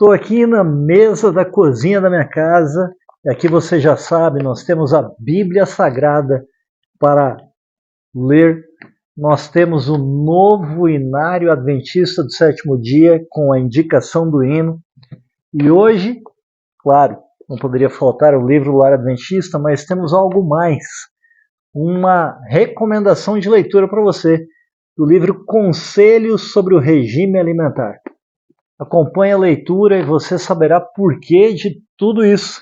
Estou aqui na mesa da cozinha da minha casa, e aqui você já sabe, nós temos a Bíblia Sagrada para ler. Nós temos o novo Inário Adventista do Sétimo Dia, com a indicação do hino. E hoje, claro, não poderia faltar o livro Lar Adventista, mas temos algo mais. Uma recomendação de leitura para você, do livro Conselhos sobre o Regime Alimentar. Acompanhe a leitura e você saberá porquê de tudo isso,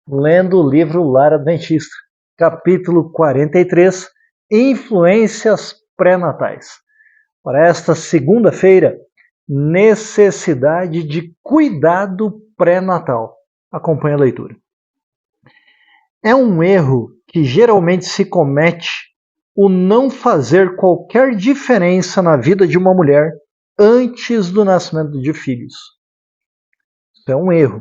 lendo o livro Lar Adventista, capítulo 43, Influências Pré-Natais. Para esta segunda-feira, necessidade de cuidado pré-natal. Acompanhe a leitura. É um erro que geralmente se comete o não fazer qualquer diferença na vida de uma mulher antes do nascimento de filhos. Isso é um erro,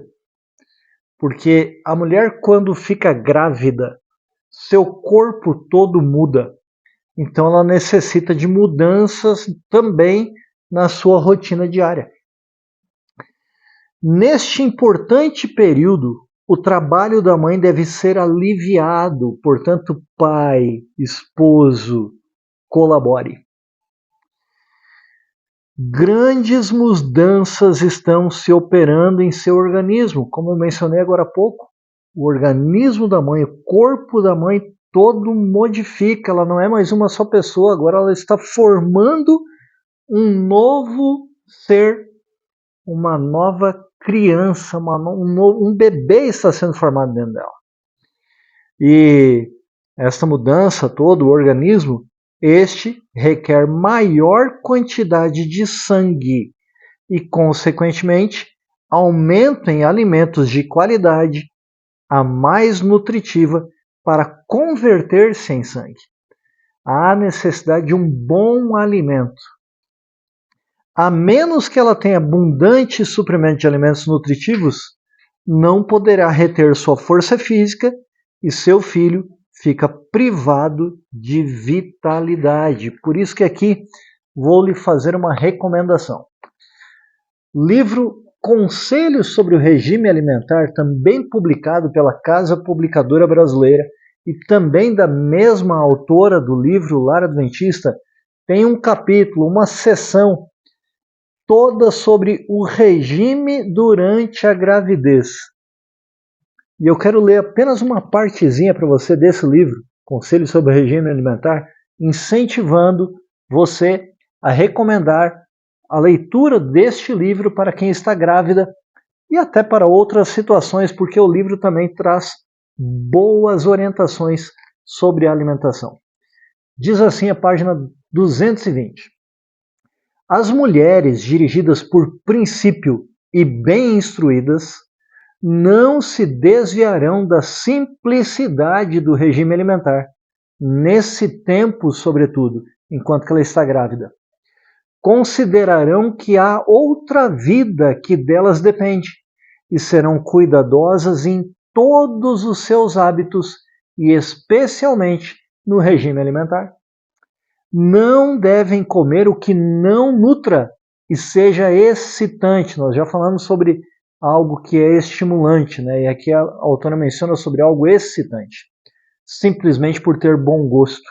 porque a mulher, quando fica grávida, seu corpo todo muda, então ela necessita de mudanças também na sua rotina diária. Neste importante período, o trabalho da mãe deve ser aliviado, portanto, pai, esposo, colabore. Grandes mudanças estão se operando em seu organismo, como eu mencionei agora há pouco. O organismo da mãe, o corpo da mãe, todo modifica. Ela não é mais uma só pessoa, agora ela está formando um novo ser, uma nova criança, um bebê está sendo formado dentro dela. E esta mudança toda, o organismo, este requer maior quantidade de sangue e, consequentemente, aumento em alimentos de qualidade, a mais nutritiva, para converter-se em sangue. Há necessidade de um bom alimento. A menos que ela tenha abundante suprimento de alimentos nutritivos, não poderá reter sua força física e seu filho fica privado de vitalidade. Por isso que aqui vou lhe fazer uma recomendação. Livro Conselhos sobre o Regime Alimentar, também publicado pela Casa Publicadora Brasileira e também da mesma autora do livro Lar Adventista, tem um capítulo, uma seção toda sobre o regime durante a gravidez. E eu quero ler apenas uma partezinha para você desse livro, Conselhos sobre o Regime Alimentar, incentivando você a recomendar a leitura deste livro para quem está grávida e até para outras situações, porque o livro também traz boas orientações sobre a alimentação. Diz assim a página 220. As mulheres dirigidas por princípio e bem instruídas não se desviarão da simplicidade do regime alimentar, nesse tempo, sobretudo, enquanto que ela está grávida. Considerarão que há outra vida que delas depende e serão cuidadosas em todos os seus hábitos e especialmente no regime alimentar. Não devem comer o que não nutra e seja excitante. Nós já falamos sobre algo que é estimulante, né? E aqui a autora menciona sobre algo excitante, simplesmente por ter bom gosto.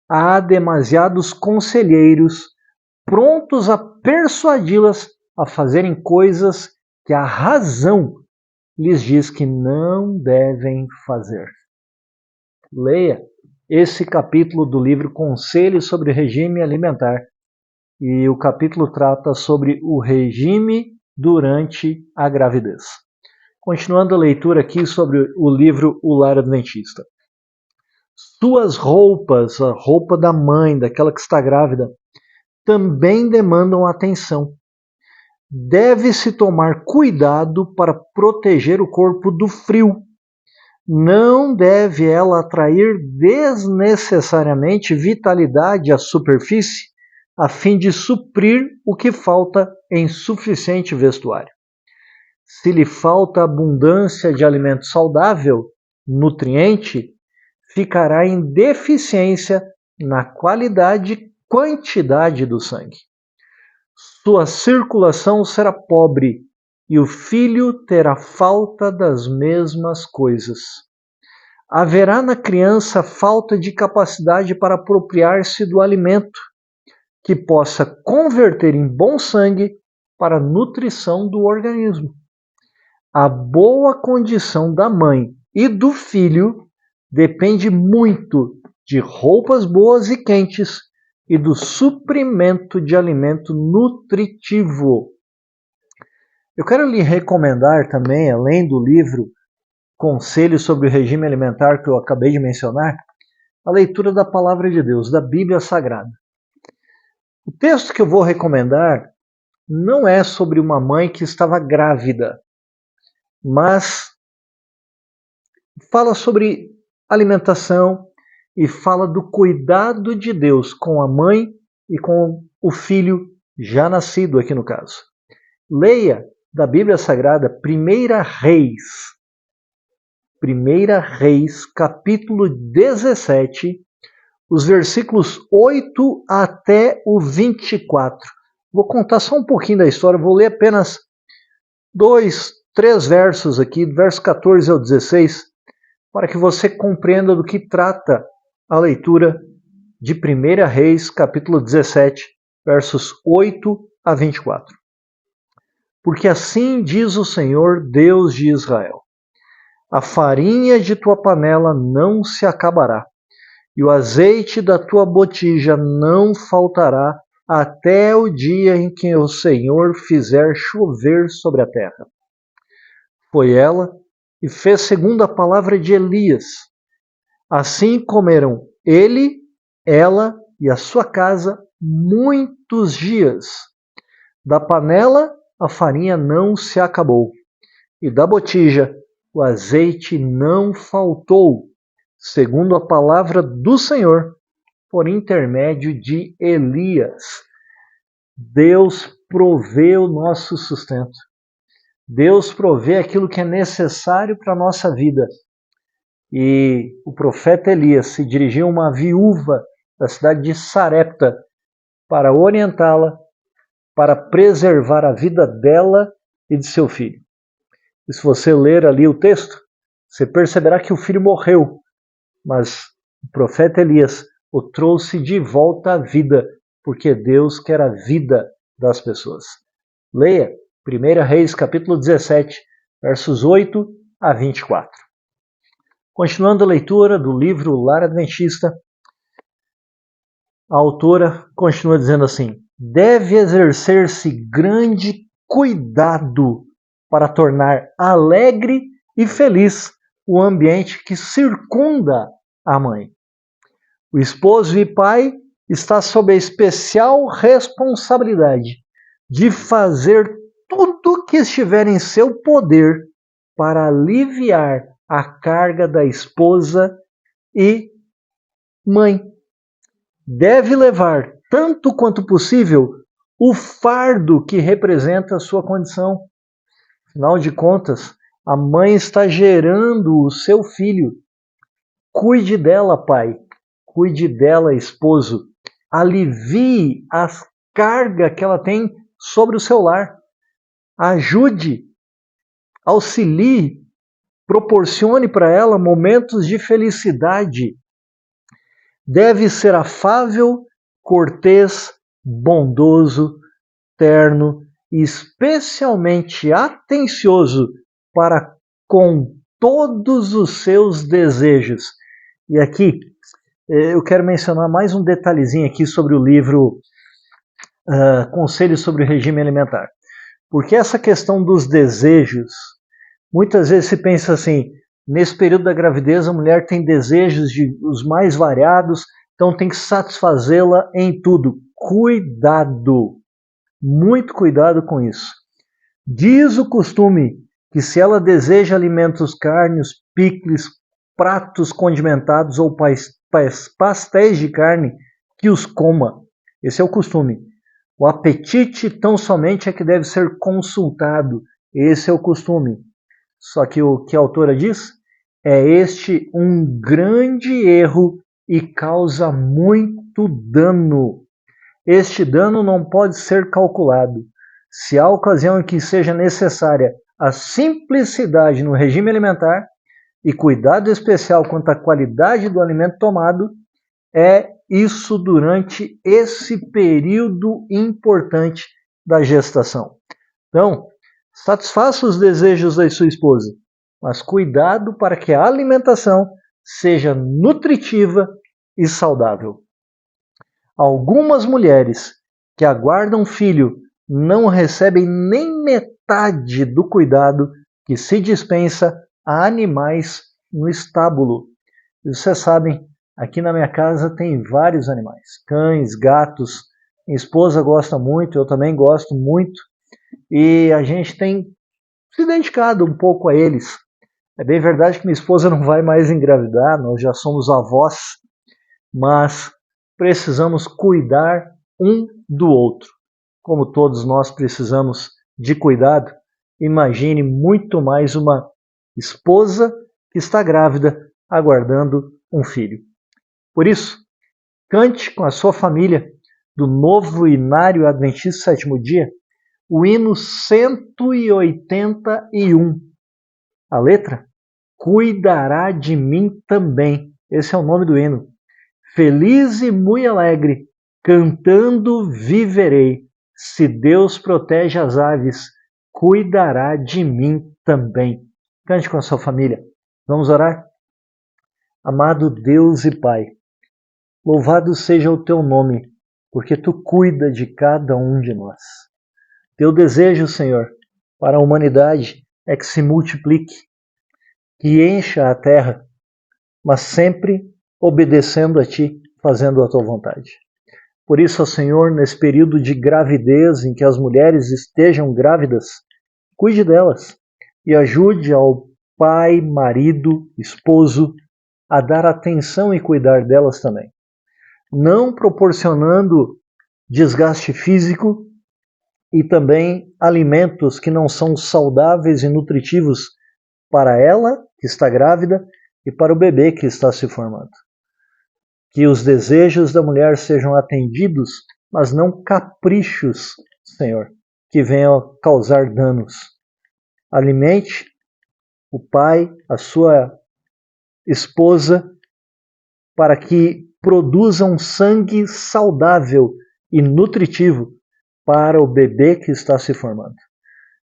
Há demasiados conselheiros prontos a persuadi-las a fazerem coisas que a razão lhes diz que não devem fazer. Leia esse capítulo do livro Conselhos sobre o Regime Alimentar, e o capítulo trata sobre o regime durante a gravidez. Continuando a leitura aqui sobre o livro O Lar Adventista. Suas roupas, a roupa da mãe, daquela que está grávida, também demandam atenção. Deve-se tomar cuidado para proteger o corpo do frio. Não deve ela atrair desnecessariamente vitalidade à superfície, a fim de suprir o que falta em suficiente vestuário. Se lhe falta abundância de alimento saudável, nutriente, ficará em deficiência na qualidade e quantidade do sangue. Sua circulação será pobre e o filho terá falta das mesmas coisas. Haverá na criança falta de capacidade para apropriar-se do alimento, que possa converter em bom sangue para a nutrição do organismo. A boa condição da mãe e do filho depende muito de roupas boas e quentes e do suprimento de alimento nutritivo. Eu quero lhe recomendar também, além do livro Conselhos sobre o Regime Alimentar que eu acabei de mencionar, a leitura da Palavra de Deus, da Bíblia Sagrada. O texto que eu vou recomendar não é sobre uma mãe que estava grávida, mas fala sobre alimentação e fala do cuidado de Deus com a mãe e com o filho já nascido aqui no caso. Leia da Bíblia Sagrada 1 Reis, capítulo 17, os versículos 8 até o 24. Vou contar só um pouquinho da história, vou ler apenas 3 versos aqui, do verso 14 ao 16, para que você compreenda do que trata a leitura de 1 Reis, capítulo 17, versos 8 a 24. Porque assim diz o Senhor, Deus de Israel: a farinha de tua panela não se acabará, e o azeite da tua botija não faltará até o dia em que o Senhor fizer chover sobre a terra. Foi ela e fez segundo a palavra de Elias. Assim comeram ele, ela e a sua casa muitos dias. Da panela a farinha não se acabou, e da botija o azeite não faltou, segundo a palavra do Senhor, por intermédio de Elias. Deus provê o nosso sustento. Deus provê aquilo que é necessário para a nossa vida. E o profeta Elias se dirigiu a uma viúva da cidade de Sarepta para orientá-la, para preservar a vida dela e de seu filho. E se você ler ali o texto, você perceberá que o filho morreu, mas o profeta Elias o trouxe de volta à vida, porque Deus quer a vida das pessoas. Leia 1 Reis, capítulo 17, versos 8 a 24. Continuando a leitura do livro Lar Adventista, a autora continua dizendo assim: deve exercer-se grande cuidado para tornar alegre e feliz o ambiente que circunda a mãe. O esposo e pai está sob a especial responsabilidade de fazer tudo que estiver em seu poder para aliviar a carga da esposa e mãe. Deve levar, tanto quanto possível, o fardo que representa a sua condição. Afinal de contas, a mãe está gerando o seu filho. Cuide dela, pai. Cuide dela, esposo. Alivie a carga que ela tem sobre o seu lar. Ajude, auxilie, proporcione para ela momentos de felicidade. Deve ser afável, cortês, bondoso, terno e especialmente atencioso para com todos os seus desejos. E aqui eu quero mencionar mais um detalhezinho aqui sobre o livro Conselhos sobre o Regime Alimentar. Porque essa questão dos desejos, muitas vezes se pensa assim, nesse período da gravidez a mulher tem desejos os mais variados, então tem que satisfazê-la em tudo. Cuidado, muito cuidado com isso. Diz o costume que se ela deseja alimentos carnes, picles, pratos condimentados ou pastéis de carne, que os coma. Esse é o costume. O apetite tão somente é que deve ser consultado. Esse é o costume. Só que o que a autora diz é este um grande erro e causa muito dano. Este dano não pode ser calculado. Se há ocasião em que seja necessária a simplicidade no regime alimentar e cuidado especial quanto à qualidade do alimento tomado, é isso durante esse período importante da gestação. Então, satisfaça os desejos da sua esposa, mas cuidado para que a alimentação seja nutritiva e saudável. Algumas mulheres que aguardam filho não recebem nem metade do cuidado que se dispensa a animais no estábulo. E vocês sabem, aqui na minha casa tem vários animais, cães, gatos. Minha esposa gosta muito, eu também gosto muito, e a gente tem se dedicado um pouco a eles. É bem verdade que minha esposa não vai mais engravidar, nós já somos avós, mas precisamos cuidar um do outro. Como todos nós precisamos de cuidado, imagine muito mais uma esposa que está grávida aguardando um filho. Por isso, cante com a sua família do Novo Inário Adventista Sétimo Dia o hino 181. A letra? Cuidará de mim também. Esse é o nome do hino. Feliz e muito alegre, cantando viverei. Se Deus protege as aves, cuidará de mim também. Cante com a sua família. Vamos orar? Amado Deus e Pai, louvado seja o teu nome, porque tu cuida de cada um de nós. Teu desejo, Senhor, para a humanidade é que se multiplique, que encha a terra, mas sempre obedecendo a Ti, fazendo a Tua vontade. Por isso, Senhor, nesse período de gravidez em que as mulheres estejam grávidas, cuide delas e ajude ao pai, marido, esposo a dar atenção e cuidar delas também. Não proporcionando desgaste físico e também alimentos que não são saudáveis e nutritivos para ela, que está grávida, e para o bebê que está se formando. Que os desejos da mulher sejam atendidos, mas não caprichos, Senhor, que venham causar danos. Alimente o pai, a sua esposa, para que produzam sangue saudável e nutritivo para o bebê que está se formando.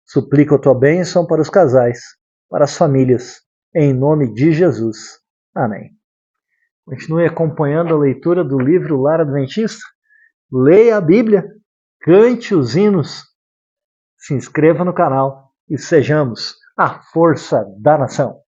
Suplico a tua bênção para os casais, para as famílias, em nome de Jesus. Amém. Continue acompanhando a leitura do livro Lar Adventista. Leia a Bíblia, cante os hinos, se inscreva no canal e sejamos a força da nação.